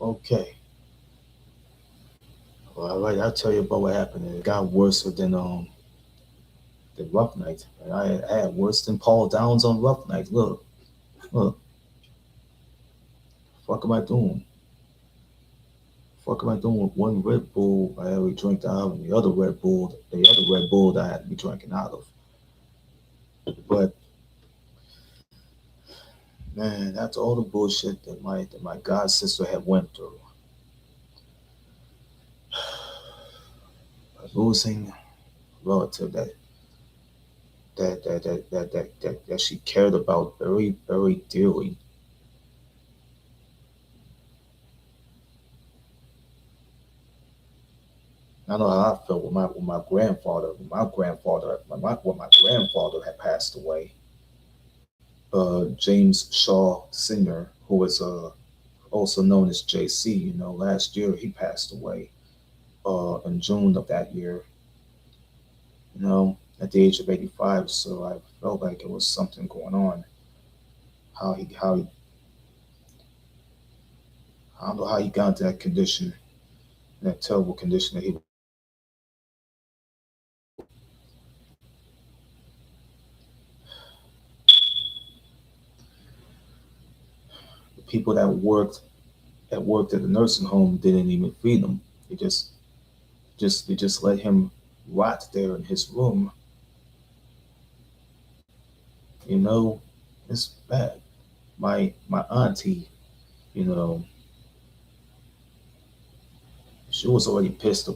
Okay. Well, all right, I'll tell you about what happened. It got worse than Rough Night. And I had worse than Paul Downs on Rough Night. Look, fuck am I doing? Fuck am I doing with one Red Bull I already drank out of, and the other Red Bull that I had to be drinking out of. But man, that's all the bullshit that my god sister had went through. Losing a relative that she cared about very, very dearly. I know how I felt with my grandfather. When my grandfather had passed away. James Shaw Sr., who was also known as JC. Last year he passed away in June of that year. At the age of 85. So I felt like it was something going on. How he I don't know how he got into that condition, that terrible condition that he. The people that worked at the nursing home didn't even feed him. They just let him rot there in his room. You know, it's bad. My auntie, you know, she was already pissed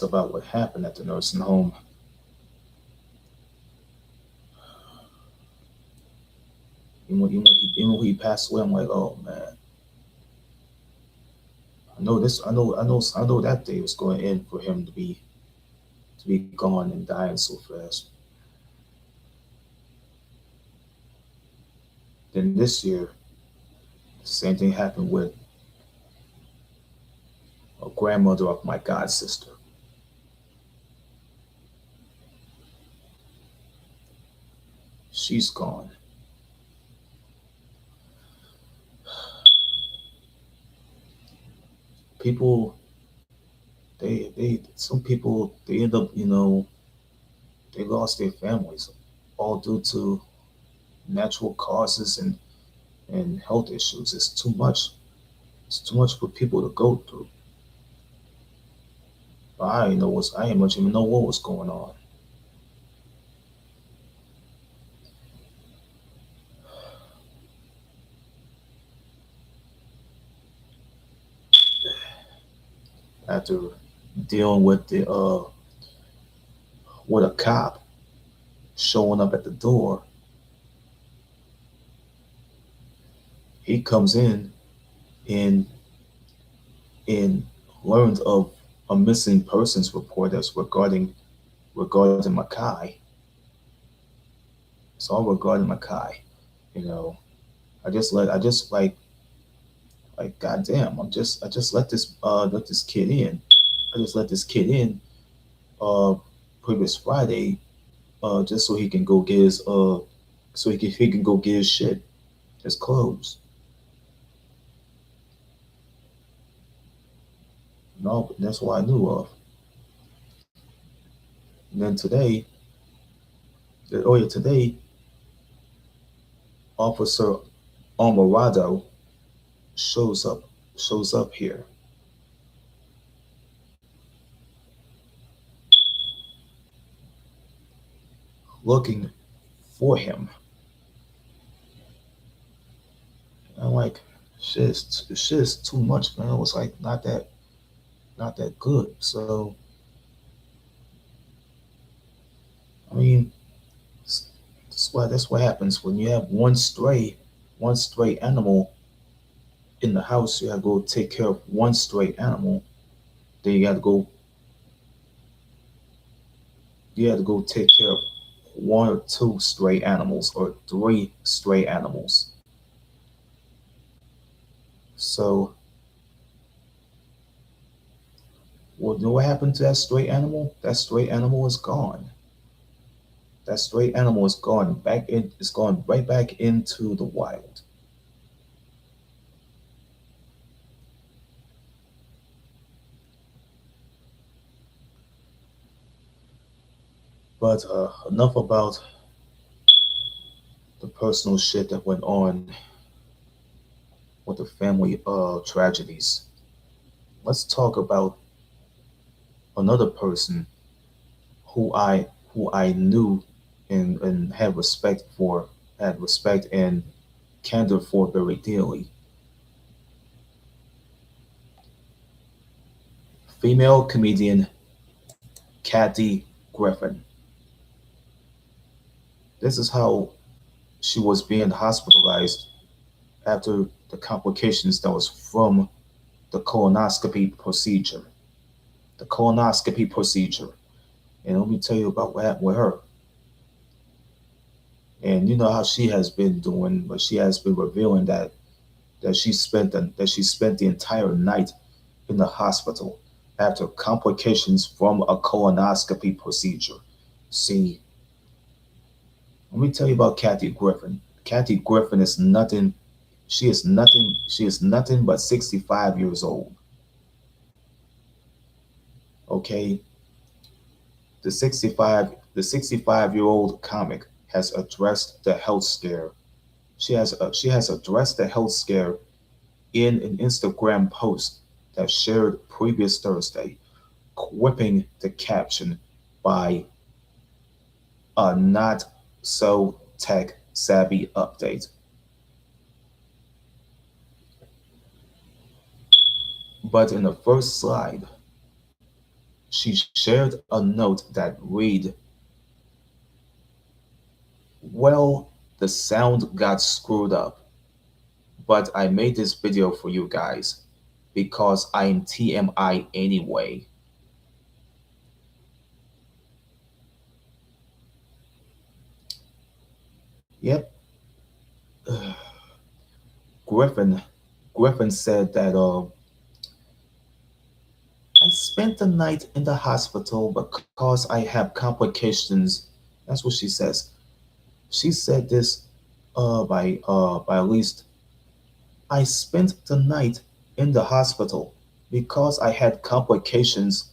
about what happened at the nursing home. Even when he passed away, I'm like, oh man, I know that day was going in for him to be gone and dying so fast. Then this year, the same thing happened with a grandmother of my god sister. She's gone. People, some people, they end up, they lost their families, all due to natural causes and health issues. It's too much. It's too much for people to go through. I didn't much even know what was going on. After dealing with a cop showing up at the door, he comes in and and learns of a missing persons report that's regarding Makai. It's all regarding Makai. You know, I just like goddamn. I just let this kid in. I just let this kid in uh previous Friday just so he can go get his so he can go get his shit, his clothes. No, but that's what I knew of. And then today, Officer Alvarado shows up shows up here looking for him. And I'm like, shit is too much, man. It was like not that good. So I mean, that's what happens when you have one stray animal in the house. You gotta go take care of one stray animal. Then you gotta go take care of one or two stray animals or three stray animals. So what happened to that stray animal? That stray animal is gone. That stray animal is gone back in. It's gone right back into the wild. But enough about the personal shit that went on with the family tragedies. Let's talk about another person who I knew and had respect and candor for very dearly. Female comedian Kathy Griffin. This is how she was being hospitalized after the complications that was from the colonoscopy procedure. The colonoscopy procedure. And let me tell you about what happened with her. And you know how she has been doing, but she has been revealing that she spent the entire night in the hospital after complications from a colonoscopy procedure. See, let me tell you about Kathy Griffin. Kathy Griffin is nothing. She is nothing. She is nothing but 65 years old. Okay, the 65-year-old comic has addressed the health scare. She has addressed the health scare in an Instagram post that shared previous Thursday, quipping the caption by a not so tech savvy update. But in the first slide, she shared a note that read, well, the sound got screwed up, but I made this video for you guys because I'm TMI anyway. Yep. Griffin Griffin said that I spent the night in the hospital because I have complications. That's what she says. She said this by at least I spent the night in the hospital because I had complications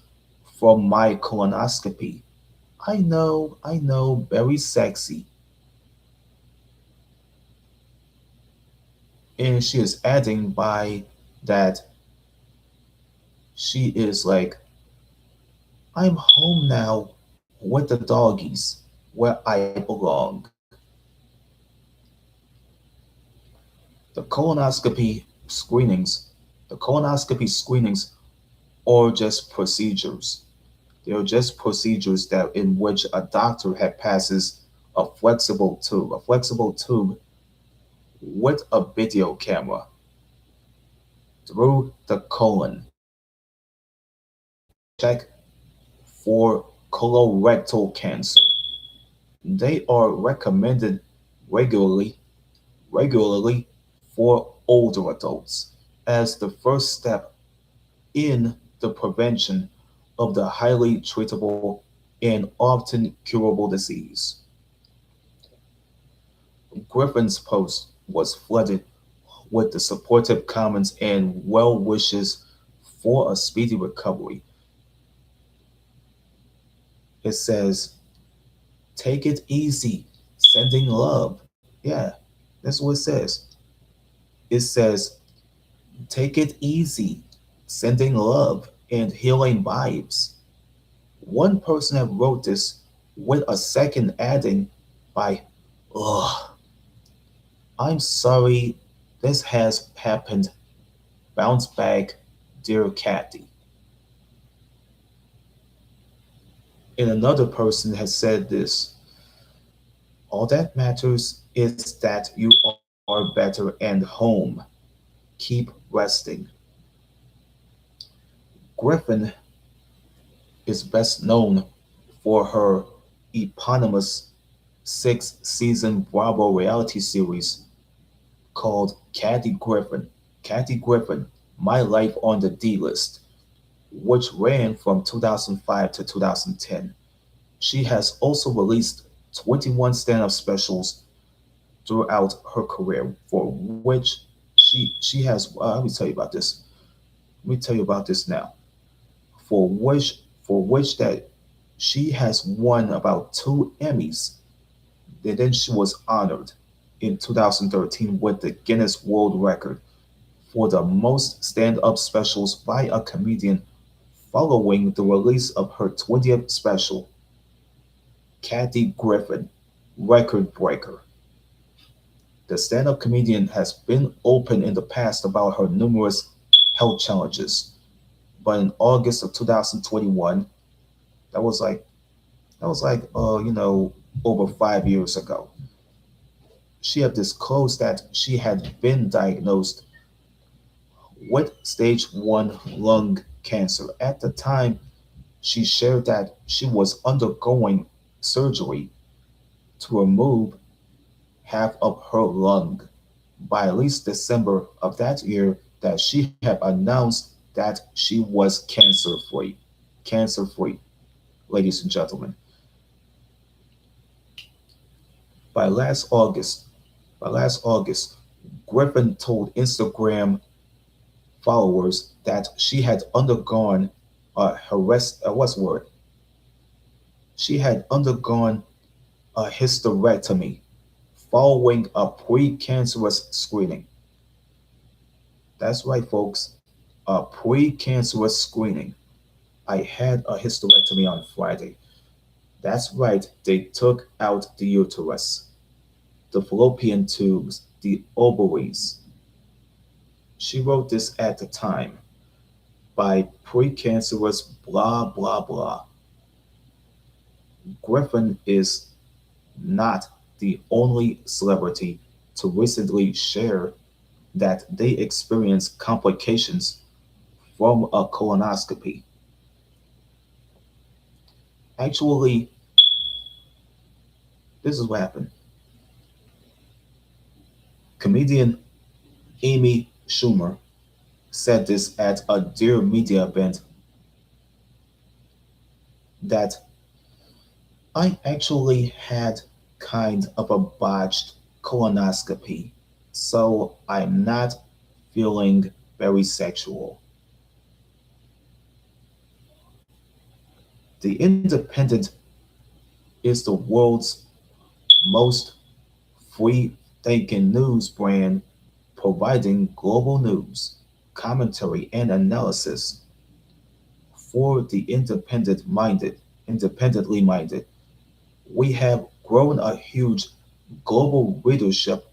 from my colonoscopy. I know, very sexy. And she is adding by that she is like, I'm home now with the doggies where I belong. The colonoscopy screenings, the colonoscopy screenings are just procedures. They are just procedures that in which a doctor had passes a flexible tube with a video camera through the colon check for colorectal cancer. They are recommended regularly regularly for older adults as the first step in the prevention of the highly treatable and often curable disease. Griffin's post was flooded with the supportive comments and well wishes for a speedy recovery. It says, take it easy, sending love. Yeah, that's what it says. It says, take it easy, sending love and healing vibes. One person had wrote this with a second adding by, ugh, I'm sorry this has happened. Bounce back, dear Kathy. And another person has said this, all that matters is that you are better and home. Keep resting. Griffin is best known for her eponymous six-season Bravo reality series called Kathy Griffin, My Life on the D List, which ran from 2005 to 2010. She has also released 21 stand-up specials throughout her career, for which she has. Let me tell you about this. Let me tell you about this now. For which that She has won about 2 Emmys. And then she was honored in 2013 with the Guinness World Record for the most stand-up specials by a comedian following the release of her 20th special, Kathy Griffin, Record Breaker. The stand-up comedian has been open in the past about her numerous health challenges, but in August of 2021, that was like over 5 years ago, she had disclosed that she had been diagnosed with stage 1 lung cancer. At the time, she shared that she was undergoing surgery to remove half of her lung. By at least December of that year, that she had announced that she was cancer free. Cancer free, ladies and gentlemen. By last August, by last August, Griffin told Instagram followers that she had undergone what's the word? She had undergone a hysterectomy following a precancerous screening. That's right, folks, a precancerous screening. I had a hysterectomy on Friday. That's right, they took out the uterus, the fallopian tubes, the ovaries. She wrote this at the time by precancerous blah blah blah. Griffin is not the only celebrity to recently share that they experienced complications from a colonoscopy. Actually, this is what happened. Comedian Amy Schumer said this at a Dear Media event that I actually had kind of a botched colonoscopy, so I'm not feeling very sexual. The Independent is the world's most free thinking news brand, providing global news, commentary, and analysis for the independently minded. We have grown a huge global readership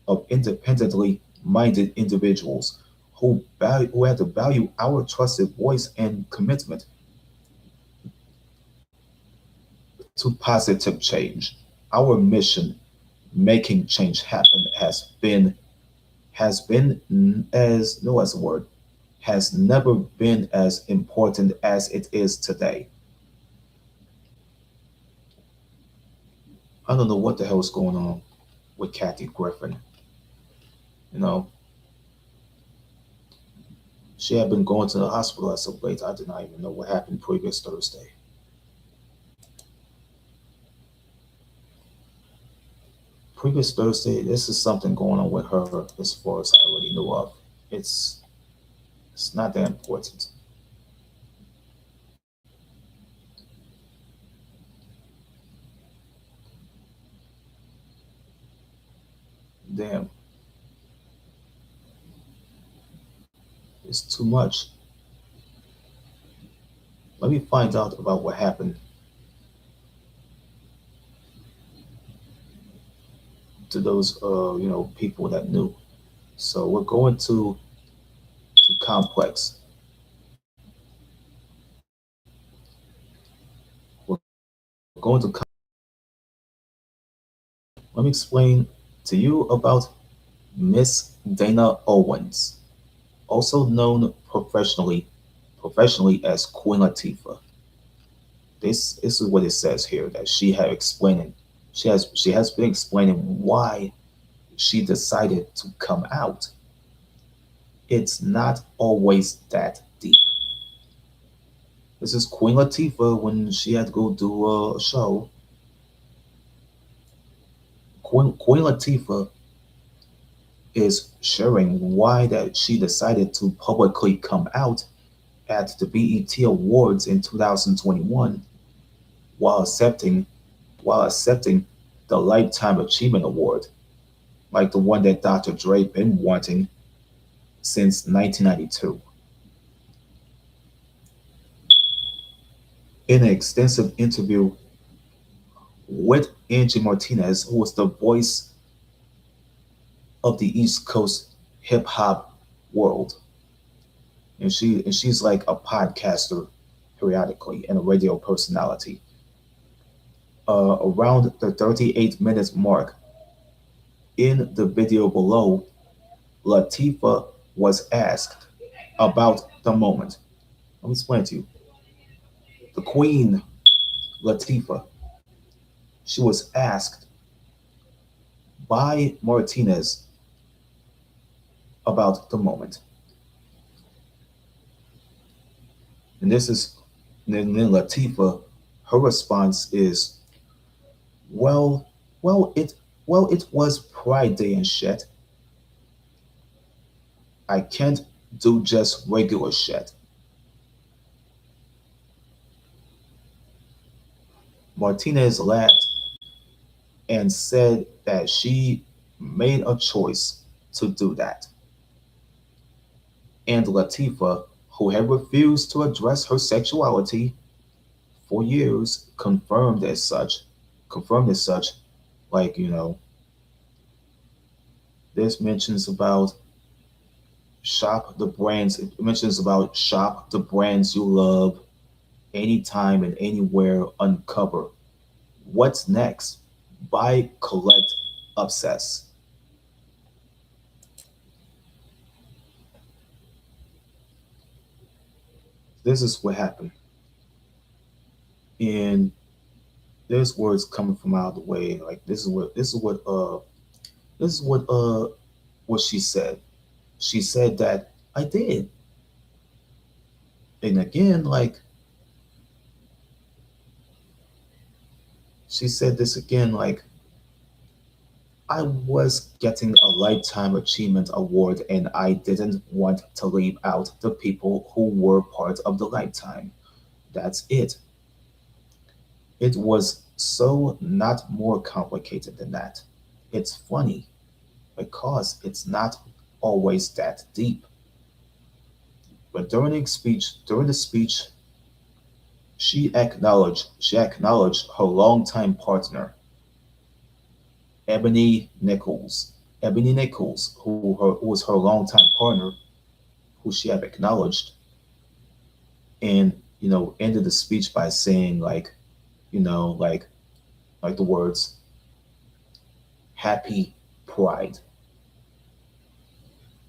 of independently minded individuals who have to value our trusted voice and commitment to positive change. Our mission, making change happen, has been as no as a word has never been as important as it is today. I don't know what the hell is going on with Kathy Griffin. You know, she had been going to the hospital as of late. I did not even know what happened previous Thursday. Previous Thursday, this is something going on with her as far as I already knew of. It's it's not that important. Damn, it's too much. Let me find out about what happened to those people that knew. So we're going to complex. We're going to let me explain to you about Miss Dana Owens, also known professionally as Queen Latifah. This is what it says here that she has been explaining why she decided to come out. It's not always that deep. This is Queen Latifah when she had to go do a show. Queen Latifah is sharing why that she decided to publicly come out at the BET Awards in 2021 while accepting while accepting the Lifetime Achievement Award, like the one that Dr. Dre been wanting since 1992. In an extensive interview with Angie Martinez, who was the voice of the East Coast hip hop world, and she's like a podcaster periodically and a radio personality. Around the 38 minutes mark in the video below, Latifah was asked about the moment. Let me explain to you. The Queen Latifah, she was asked by Martinez about the moment, and this is then Latifah. Her response is, "Well, well, it was Pride Day and shit. I can't do just regular shit." Martinez laughed and said that she made a choice to do that. And Latifah, who had refused to address her sexuality for years, confirmed as such, like, this mentions about shop the brands, it mentions about shop the brands you love, anytime and anywhere, uncover. What's next? Buy, collect, obsess. This is what happened. And there's words coming from out of the way. Like this is what she said. She said that I did. And again, like she said this again, like I was getting a Lifetime Achievement Award and I didn't want to leave out the people who were part of the lifetime. That's it. It was so not more complicated than that. It's funny because it's not always that deep. But during the speech, she acknowledged her longtime partner, Ebony Nichols. Ebony Nichols, who was her longtime partner, who she had acknowledged, and ended the speech by saying like, you know, like like the words "Happy Pride."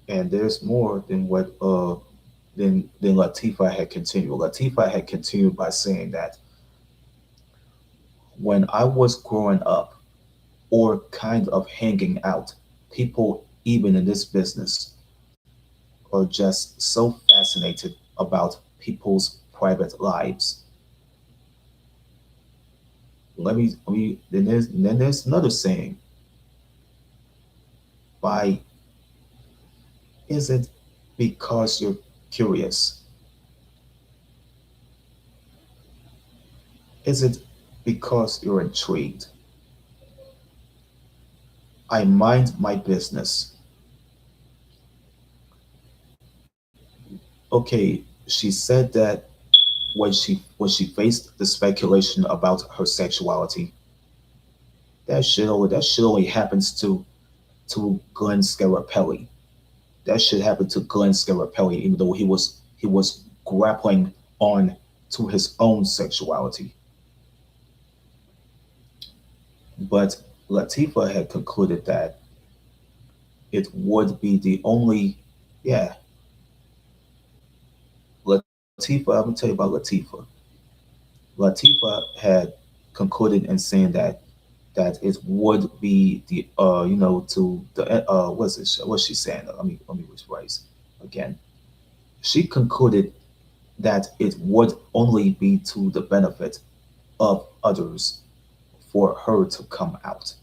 And there's more than what than Latifah had continued. Latifah had continued by saying that when I was growing up or kind of hanging out, people even in this business are just so fascinated about people's private lives. Then there's another saying by, is it because you're curious? Is it because you're intrigued? I mind my business. Okay, she said that when she faced the speculation about her sexuality, that shit only happens to Glenn Scarapelli. That shit happened to Glenn Scarapelli, even though he was grappling on to his own sexuality. But Latifah had concluded that it would be the only, yeah, Latifah. I'm gonna tell you about Latifah. Latifah had concluded in saying that it would be the to the what's she saying? Let me rephrase again. She concluded that it would only be to the benefit of others for her to come out.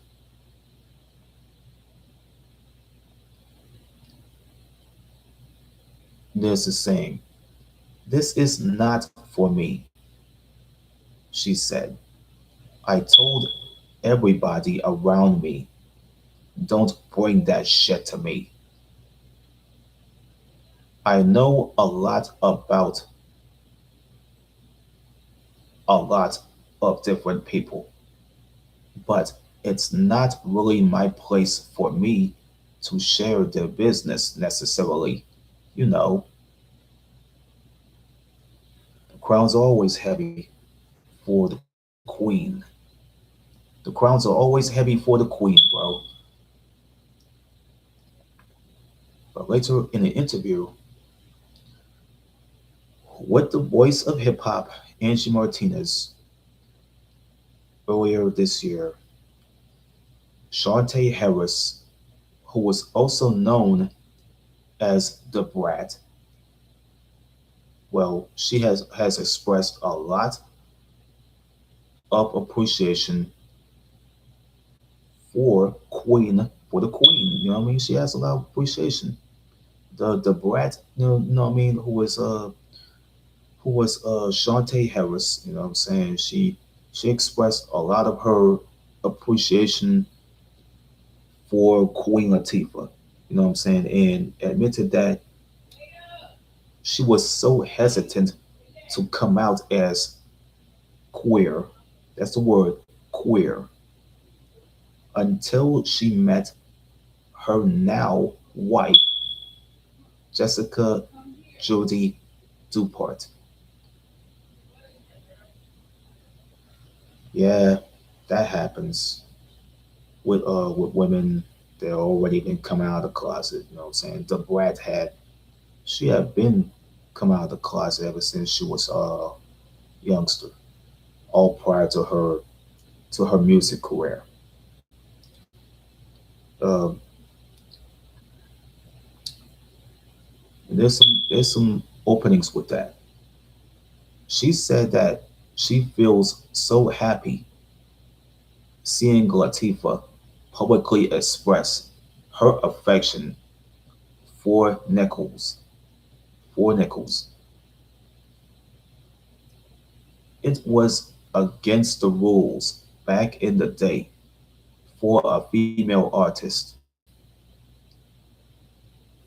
There's a saying, "This is not for me," she said. I told everybody around me, don't bring that shit to me. I know a lot of different people, but it's not really my place for me to share their business necessarily. You know, the crown's always heavy for the queen. The crowns are always heavy for the queen, bro. But later in the interview, with the voice of hip hop, Angie Martinez, earlier this year, Shantae Harris, who was also known as the Brat, well, she has expressed a lot of appreciation for for the Queen. You know what I mean? She has a lot of appreciation. The Brat, you know what I mean, who was Shantae Harris. You know what I'm saying? She expressed a lot of her appreciation for Queen Latifah. You know what I'm saying? And admitted that she was so hesitant to come out as queer. That's the word, queer, until she met her now wife, Jessica Jody Dupart. Yeah, that happens with women that already been coming out of the closet. You know what I'm saying? The Brat she had been coming out of the closet ever since she was a youngster, all prior to her music career. Um, and there's some openings with that. She said that she feels so happy seeing Latifah publicly express her affection for Nichols. For Nichols. It was against the rules back in the day for a female artist.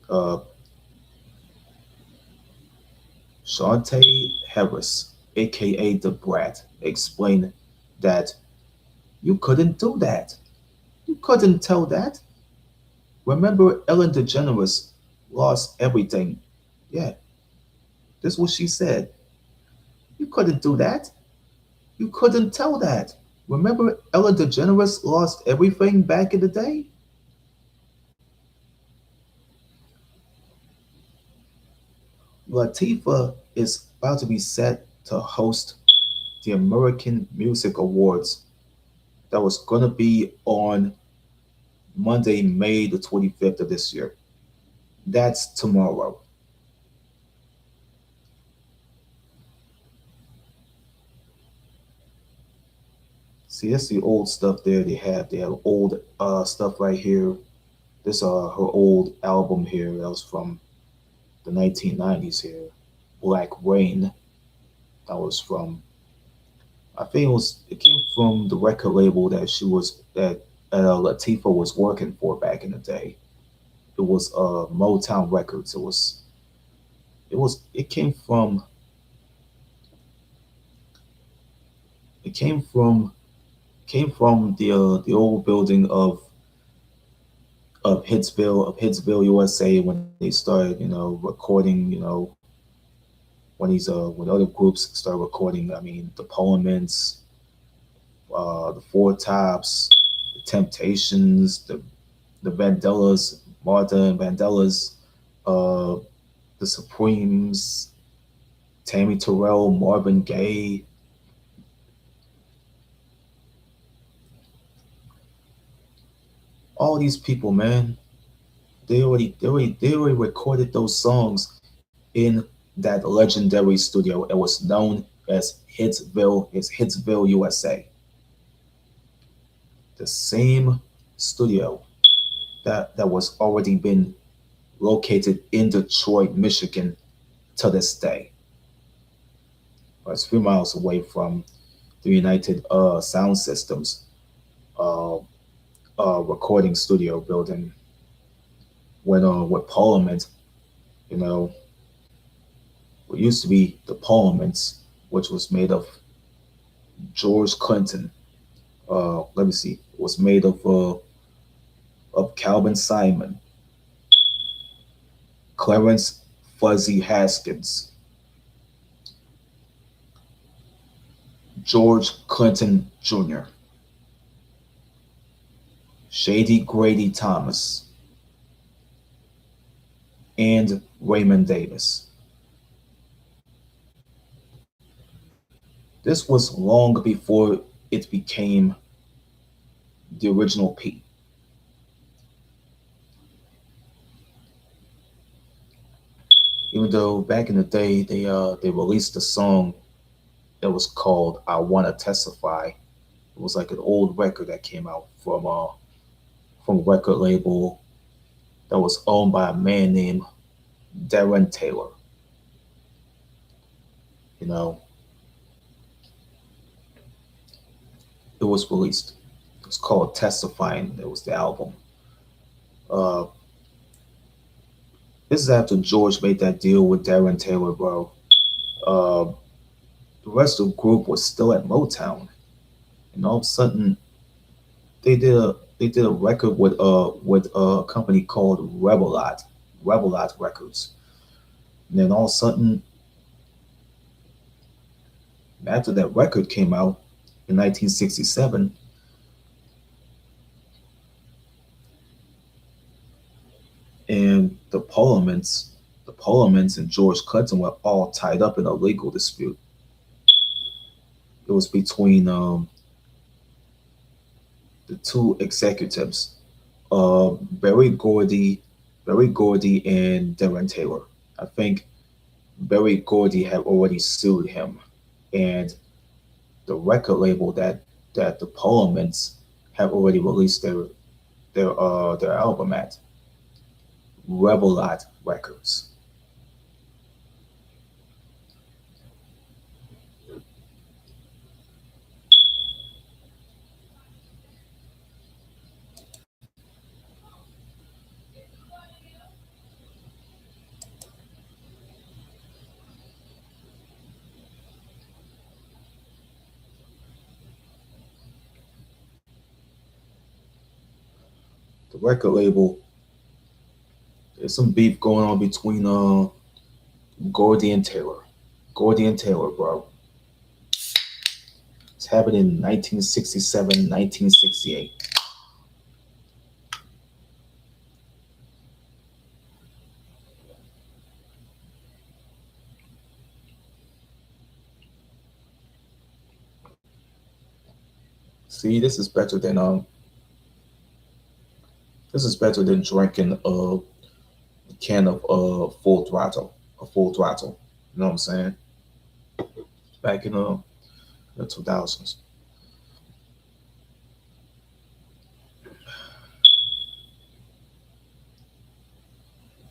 Uh, Shantae Harris, aka The Brat, explained that you couldn't do that. You couldn't tell that. Remember, Ellen DeGeneres lost everything. Yeah, this is what she said. You couldn't do that. You couldn't tell that. Remember, Ellen DeGeneres lost everything back in the day? Latifah is about to be set to host the American Music Awards that was going to be on Monday, May the 25th of this year. That's tomorrow. See, that's the old stuff there they have. They have old stuff right here. This her old album here that was from the 1990s here. Black Rain. That was from I think it came from the record label that she was that Latifah was working for back in the day. It was Motown Records. It came from it came from the old building of Hitsville, USA when they started, recording, when other groups started recording. I mean, the Parliaments, the Four Tops, the Temptations, the Vandellas, Martha and Vandellas, uh, the Supremes, Tammy Terrell, Marvin Gaye, all these people, man. They already recorded those songs in that legendary studio. It was known as Hitsville, USA. The same studio that was already been located in Detroit, Michigan to this day. It's 3 miles away from the United Sound Systems uh, recording studio building when with Parliament, you know, what used to be the Parliaments, which was made of George Clinton. Let me see, was made of Calvin Simon, Clarence Fuzzy Haskins, George Clinton Jr., Shady Grady Thomas, and Raymond Davis. This was long before it became the original P. Even though back in the day they released a song that was called "I Wanna Testify." It was like an old record that came out from a record label that was owned by a man named Darren Taylor. You know, it was released. It was called "Testifying." It was the album. Uh, this is after George made that deal with Darren Taylor, bro. Uh, the rest of the group was still at Motown, and all of a sudden they did a record with a company called Rebelot Records. And then all of a sudden, after that record came out in 1967, and the Parliaments and George Clinton were all tied up in a legal dispute. It was between the two executives, uh, Barry Gordy, Barry Gordy and Darren Taylor. I think Barry Gordy had already sued him, and the record label that the Parliaments have already released their album at, Rebelot Records. The record label, there's some beef going on between Gordy and Taylor. Gordy and Taylor, bro. It's happened in 1967, 1968. See, this is better than drinking a can of a full throttle. You know what I'm saying? Back in the 2000s.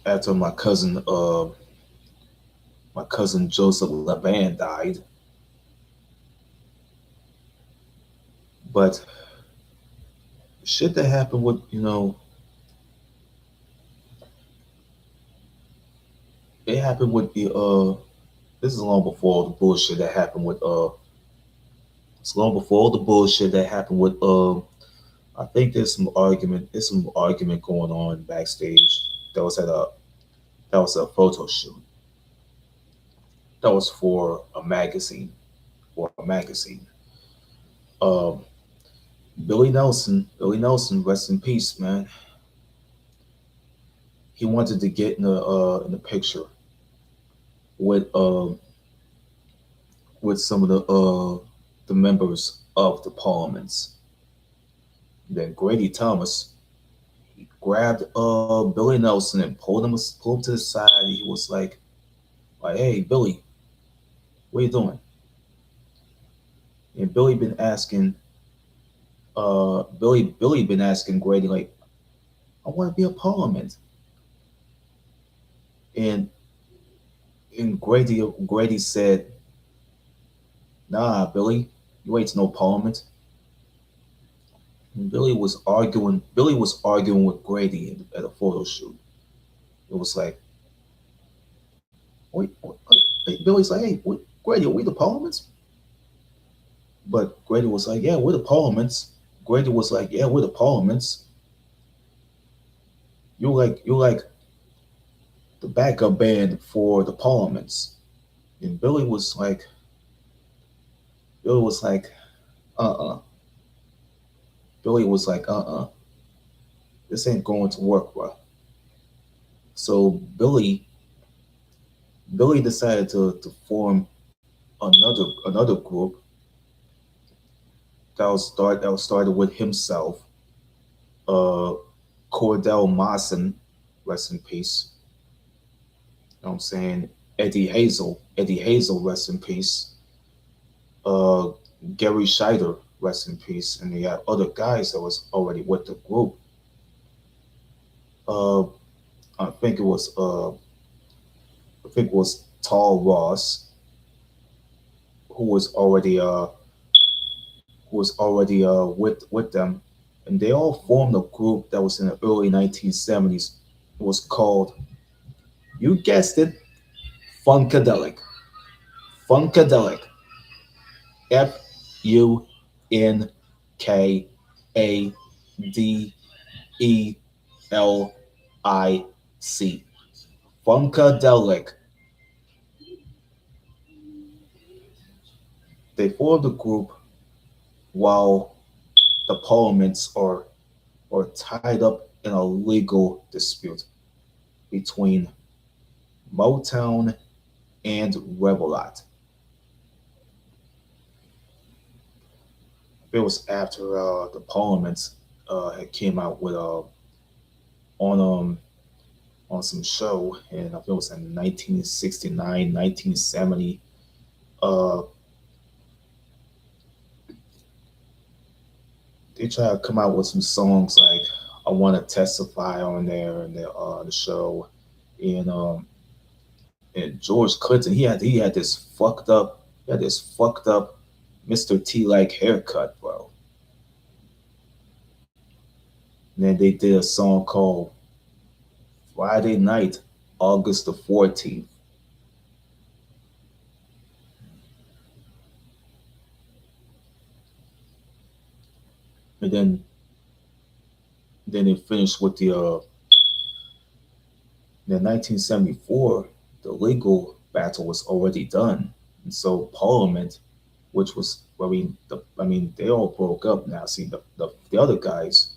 After my cousin Joseph Laban died, but shit that happened with it happened with the this is long before all the bullshit that happened with it's long before all the bullshit that happened with I think there's some argument going on backstage. That was at a that was a photo shoot. That was for a magazine. Um, Billy Nelson, rest in peace, man. He wanted to get in the picture with with some of the members of the parliaments. Then Grady Thomas grabbed Billy Nelson and pulled him to the side. He was like, hey Billy, what are you doing? And Billy been asking Grady like, I want to be a parliament. And and Grady said, nah, Billy. You ain't no parliament. And Billy was arguing. Billy was arguing with Grady at a photo shoot. It was like, Billy's like, hey, Grady, are we the parliaments? But Grady was like, yeah, we're the parliaments. Grady was like, yeah, we're the parliaments. You're like the backup band for the parliaments. And Billy was like, uh-uh. Billy was like, this ain't going to work, bro. So Billy decided to form another group that was started with himself, uh, Cordell Mawson, rest in peace. You know what I'm saying? Eddie Hazel, rest in peace. Uh, Gary Scheider, rest in peace. And they had other guys that was already with the group. Uh, I think it was Tall Ross, who was already with them, and they all formed a group that was in the early 1970s. It was called, you guessed it, Funkadelic. Funkadelic. Funkadelic. Funkadelic. They formed a group while the parliaments are tied up in a legal dispute between Motown and Revelot. It was after the Parliaments had came out with on on some show, and I think it was in 1969, 1970. Uh, they tried to come out with some songs like "I Want to Testify" on there and the show, and George Clinton he had this fucked up Mr. T like haircut, bro. And then they did a song called Friday Night, August the 14th. And then they finished with the 1974. The legal battle was already done, and so Parliament, which was I mean they all broke up now. See the other guys,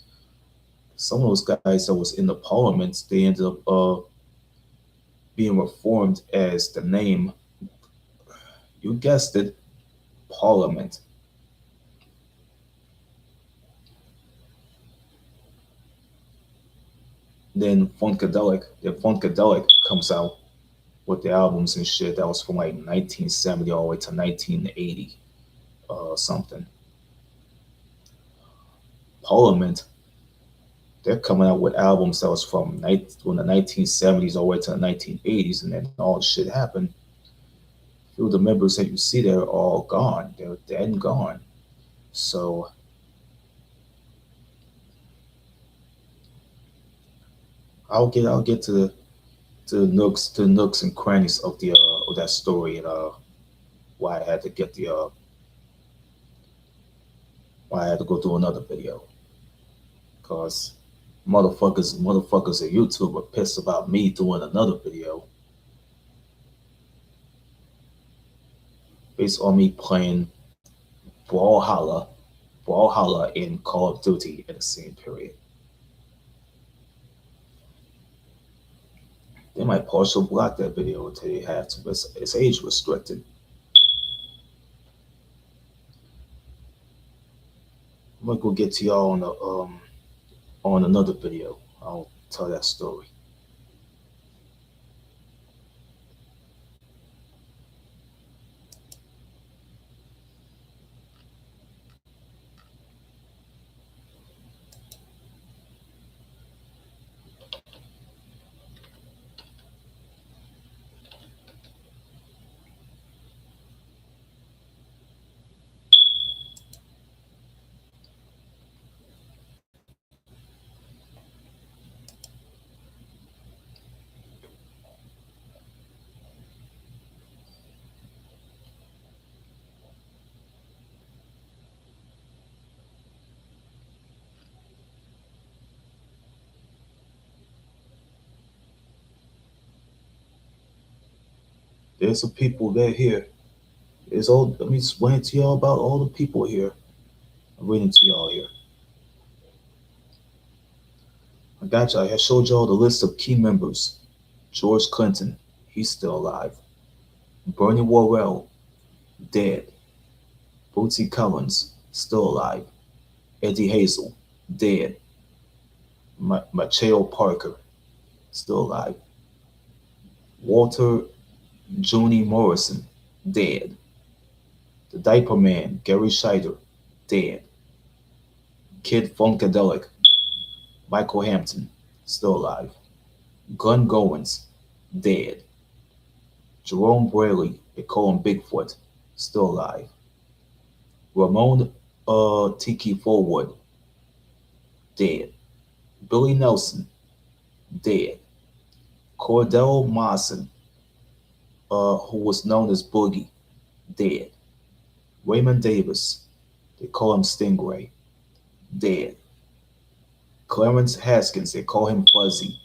some of those guys that was in the Parliament, they ended up being reformed as the name. You guessed it, Parliament. Then Funkadelic comes out with the albums and shit that was from like 1970 all the way to 1980 something. Parliament, they're coming out with albums that was from the 1970s all the way to the 1980s, and then all this shit happened. A few of the members that you see there are all gone. They're dead and gone. So I'll get to the nooks and crannies of the of that story and why I had to get the why I had to go do another video. Cause motherfuckers at YouTube are pissed about me doing another video based on me playing Brawlhalla, Brawlhalla in Call of Duty in the same period. They might partial block that video until they have to, but it's age restricted. I'm gonna go get to y'all on another video. I'll tell that story. There's some people that here. There's all. Let me explain to y'all about all the people here. I'm reading to y'all here. I got you. I showed y'all the list of key members. George Clinton, he's still alive. Bernie Worrell, dead. Bootsy Collins, still alive. Eddie Hazel, dead. Macheo Parker, still alive. Walter Juni Morrison, dead. The Diaper Man, Gary Scheider, dead. Kid Funkadelic, Michael Hampton, still alive. Glenn Goins, dead. Jerome Braley, they call him Bigfoot, still alive. Ramon Tiki Forward, dead. Billy Nelson, dead. Cordell Mawson, who was known as Boogie, dead. Raymond Davis, they call him Stingray, dead. Clarence Haskins, they call him Fuzzy,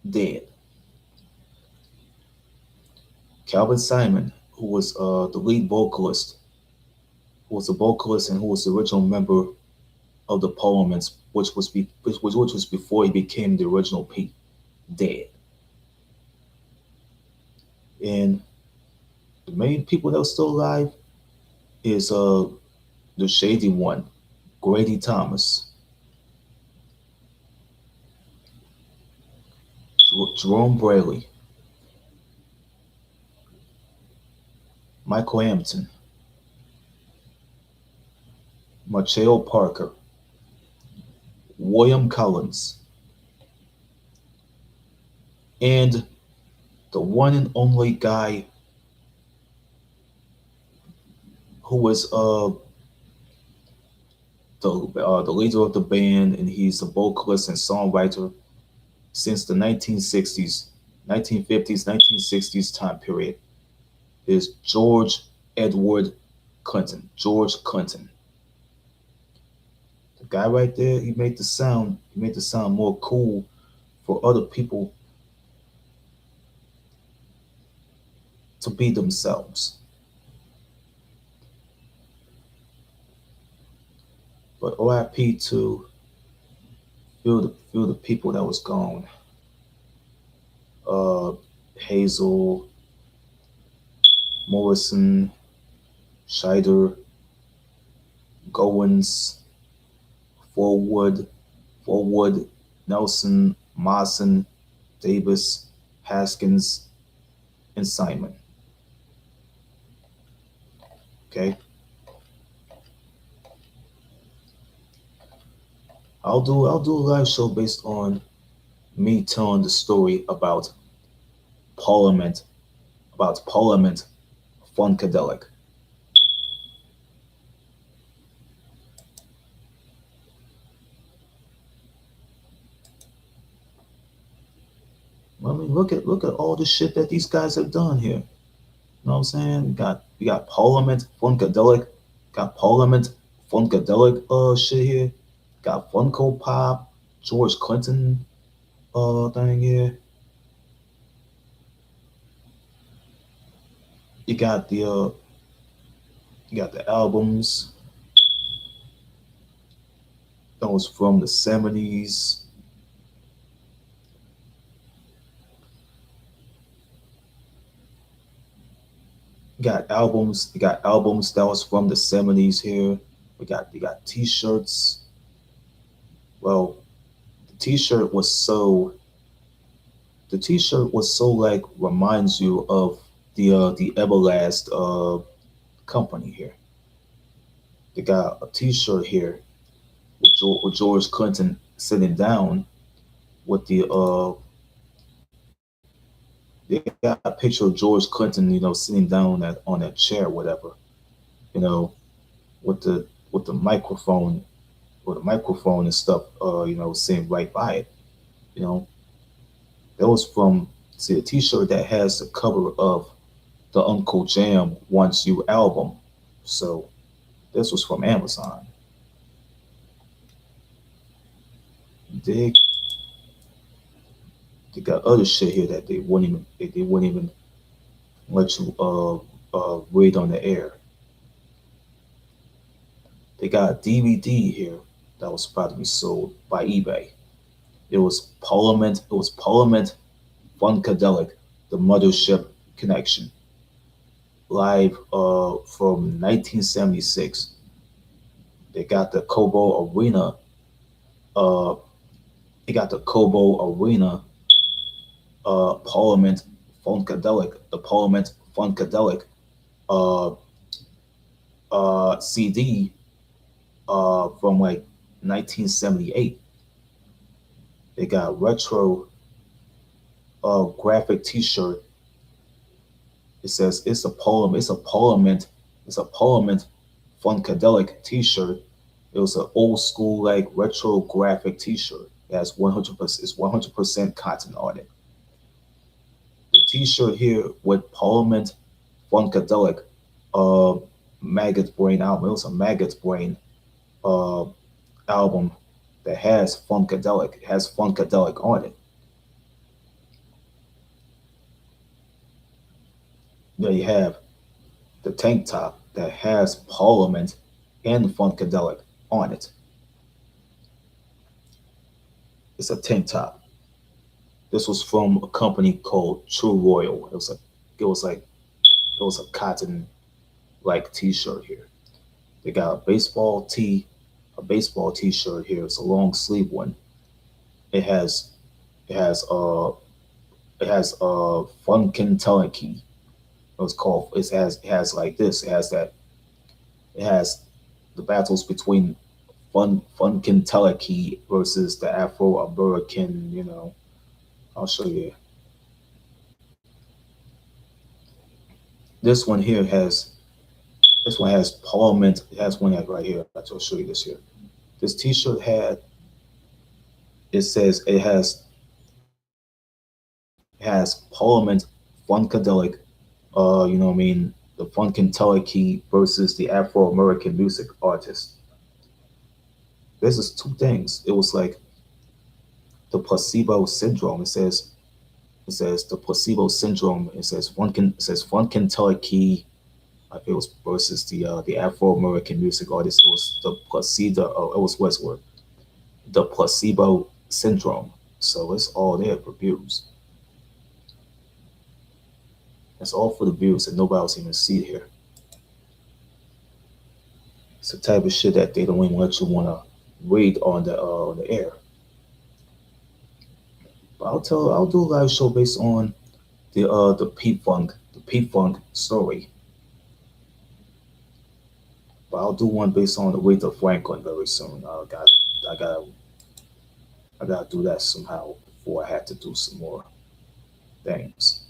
dead. Calvin Simon, who was the lead vocalist, who was the vocalist and who was the original member of the Parliaments, which was before he became the original Pete, dead. And the main people that are still alive is the shady one, Grady Thomas, Jerome Braley, Michael Hampton, Macheo Parker, William Collins, and the one and only guy who was the leader of the band, and he's a vocalist and songwriter since the 1960s, 1950s, 1960s time period, is George Edward Clinton. George Clinton. The guy right there, he made the sound more cool for other people to be themselves. But RIP to feel the people that was gone. Uh, Hazel, Morrison, Scheider, Goins, Forward, Forward, Nelson, Mawson, Davis, Haskins, and Simon. Okay, I'll do a live show based on me telling the story Parliament about Parliament Funkadelic. I mean, look at all the shit that these guys have done here. You know what I'm saying? We got Parliament Funkadelic, got Parliament Funkadelic shit here. Got Funko Pop, George Clinton thing here. You got the albums that was from the 70s. You got albums that was from the 70s here. We got t-shirts. Well, the t-shirt was so the t-shirt was so like reminds you of the Everlast company here. They got a t-shirt here with George Clinton sitting down with they got a picture of George Clinton, sitting down on that chair, whatever, you know, with the microphone or the microphone and stuff, sitting right by it, you know. That was from see a T-shirt that has the cover of the Uncle Jam Wants You album. So this was from Amazon. They they got other shit here that they wouldn't even let you read on the air. They got a DVD here that was about to be sold by eBay. It was Parliament Funkadelic, the Mothership Connection, live from 1976. They got the Cobo Arena. Uh, they got the Cobo Arena Parliament Funkadelic, the Parliament Funkadelic uh, CD from like 1978. They got retro graphic T-shirt. It says it's a poem. It's a Parliament. It's a Parliament Funkadelic T-shirt. It was an old school like retro graphic T-shirt. It has 100%. It's 100% cotton on it. The T-shirt here with Parliament Funkadelic uh, Maggot Brain album. It was a Maggot Brain uh, album that has Funkadelic. It has Funkadelic on it. There you have the tank top that has Parliament and Funkadelic on it. It's a tank top. This was from a company called True Royal. It was like it was a cotton like T-shirt here. They got a baseball T-shirt here. It's a long sleeve one. It has it has it has Funkin Teleki. It's called. It has like this. It has that. It has the battles between Funkin Teleki versus the Afro American. I'll show you. This one here has this one has Parliament. It has one right here. I'll show you this here. This T-shirt had. It says it has Parliament Funkadelic. You know what I mean? The Funkin versus the Afro American music artist. This is two things. It was like the placebo syndrome. It says the placebo syndrome. It says Funkin I feel it was versus the Afro American music artist. It was the placebo. Oh, it was Westward. The placebo syndrome. So it's all there for views. It's all for the views, and nobody else even see it here. It's the type of shit that they don't even let you wanna read on the air. But I'll do a live show based on the P Funk story. But I'll do one based on the Aretha Franklin very soon. I got I gotta do that somehow before I have to do some more things.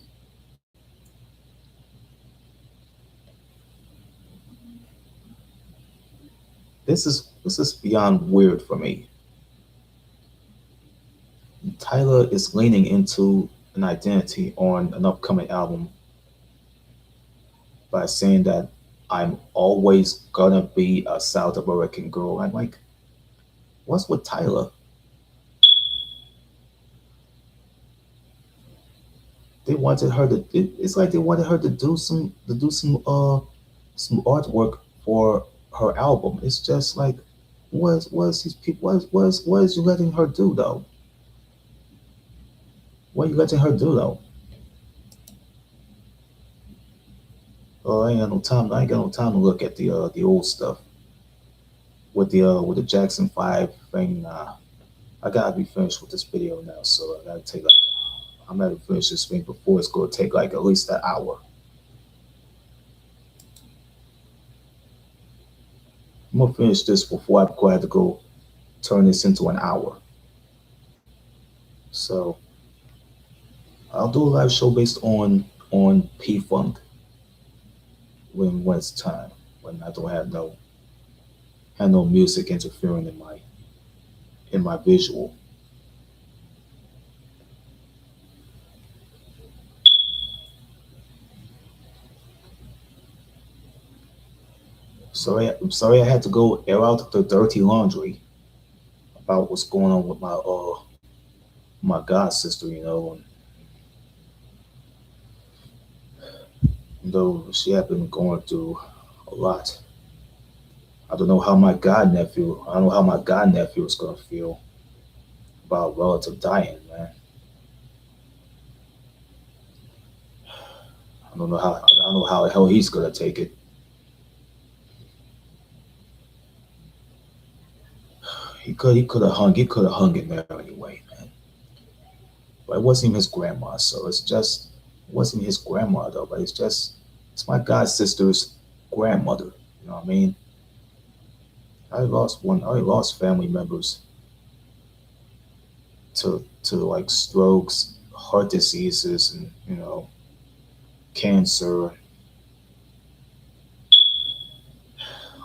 This is beyond weird for me. Tyler is leaning into an identity on an upcoming album by saying that I'm always gonna be a South American girl. I'm like, what's with Tyler? They wanted her to. It's like they wanted her to do some artwork for her album. It's just like, was these people? What is you letting her do though? What are you letting her do though? Oh, I ain't got no time. I ain't got no time to look at the old stuff with the Jackson Five thing. Nah, I gotta be finished with this video now, so I gotta take like I'm gonna finish this thing before it's gonna take like at least an hour. I'm gonna finish this before I have to go turn this into an hour. So I'll do a live show based on P Funk when it's time, when I don't have no music interfering in my visual. I'm sorry I had to go air out the dirty laundry about what's going on with my god sister, though she had been going through a lot. I don't know how my god nephew. I don't know how my god nephew is gonna feel about a relative dying, man. I don't know how. I don't know how the hell he's gonna take it. He could have hung in there anyway, man. But it wasn't even his grandma, so it's just it wasn't his grandma though. But it's my god sister's grandmother. You know what I mean? I lost family members to like strokes, heart diseases, and cancer,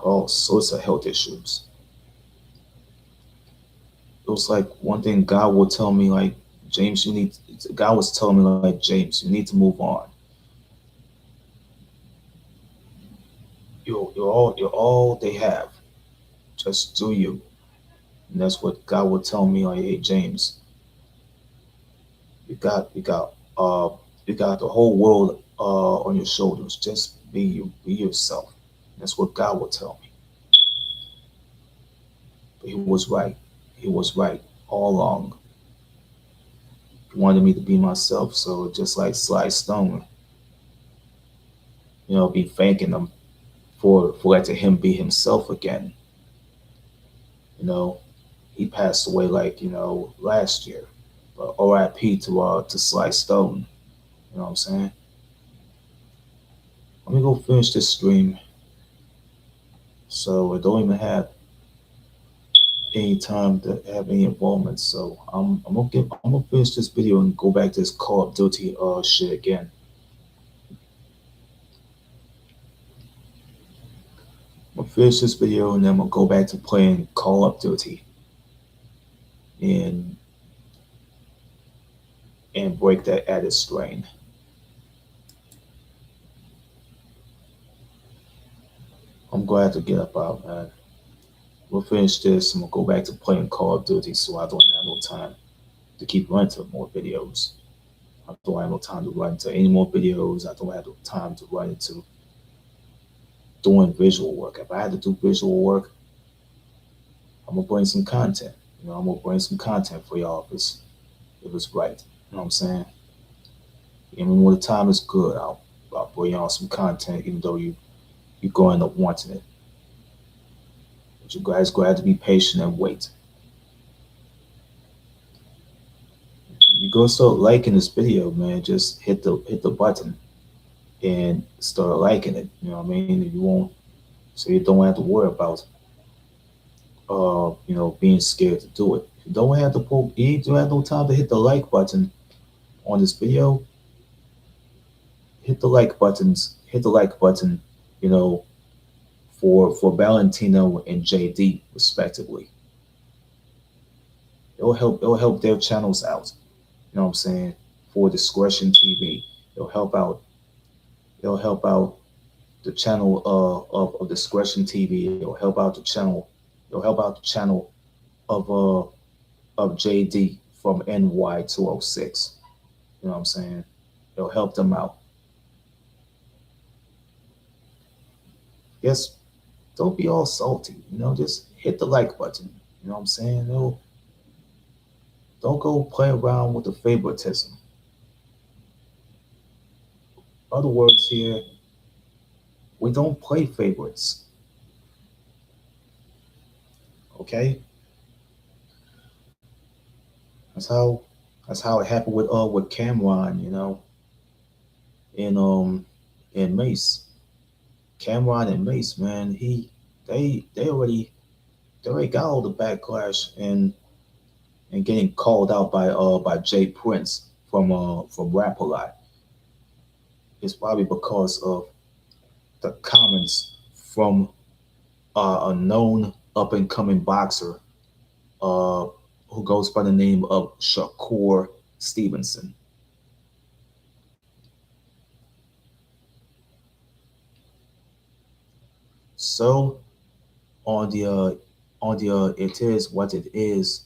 all sorts of health issues. It was like one thing God would tell me, like, James, you need. God was telling me, like, James, you need to move on. You're all they have. Just do you. And that's what God would tell me, like, hey, James, you got you got the whole world on your shoulders. Just be you, be yourself. That's what God would tell me. But He was right. He was right all along. He wanted me to be myself. So just like Sly Stone, be thanking him for letting him be himself again. You know, he passed away like last year. But R.I.P. to Sly Stone. You know what I'm saying? Let me go finish this stream. So I don't even have any time to have any involvement. So I'm gonna finish this video and go back to this Call of Duty shit again. I'm gonna finish this video and then I'm gonna go back to playing Call of Duty and break that added strain. I'm glad to get up out, man. We'll finish this and we'll go back to playing Call of Duty so I don't have no time to keep running to more videos. I don't have no time to run to any more videos. I don't have no time to run into doing visual work. If I had to do visual work, I'm gonna bring some content. I'm gonna bring some content for y'all if it's right. You know what I'm saying? Even when the time is good, I'll bring y'all some content, even though you going up wanting it. But you guys go have to be patient and wait. You go start liking this video, man. Just hit the button and start liking it. You know what I mean? You won't, so you don't have to worry about being scared to do it. You don't have to you don't have no time to hit the like button on this video. Hit the like buttons. Hit the like button. You know, for Valentino and JD respectively. It'll help their channels out. You know what I'm saying? For Discretion TV, it'll help out. It'll help out the channel of Discretion TV. It'll help out the channel. It'll help out the channel of JD from NY206. You know what I'm saying? It'll help them out. Yes, don't be all salty. Just hit the like button. You know what I'm saying? Don't go play around with the favoritism. Other words here, we don't play favorites. Okay? That's how it happened with Cameron, and Mace. Cameron and Mace, man, they already got all the backlash and getting called out by Jay Prince from Rap a Lot. It's probably because of the comments from a known up and coming boxer uh, who goes by the name of Shakur Stevenson. So on the It Is What It Is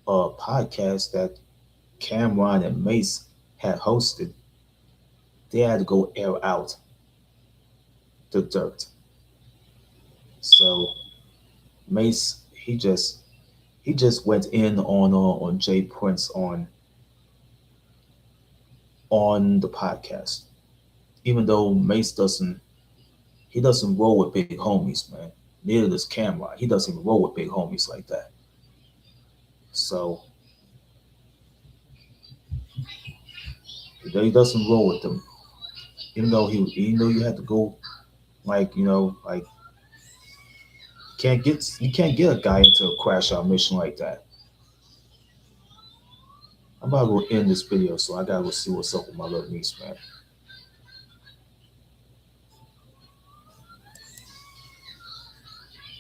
podcast that Cameron and Mace had hosted, they had to go air out the dirt. So Mace, he just went in on Jay Prince on the podcast, even though Mace doesn't roll with big homies, man. Neither does Cameron. He doesn't even roll with big homies like that. So he doesn't roll with them. Even though you had to go, like, like, you can't get a guy into a crash out mission like that. I'm about to go end this video, so I gotta go see what's up with my little niece, man.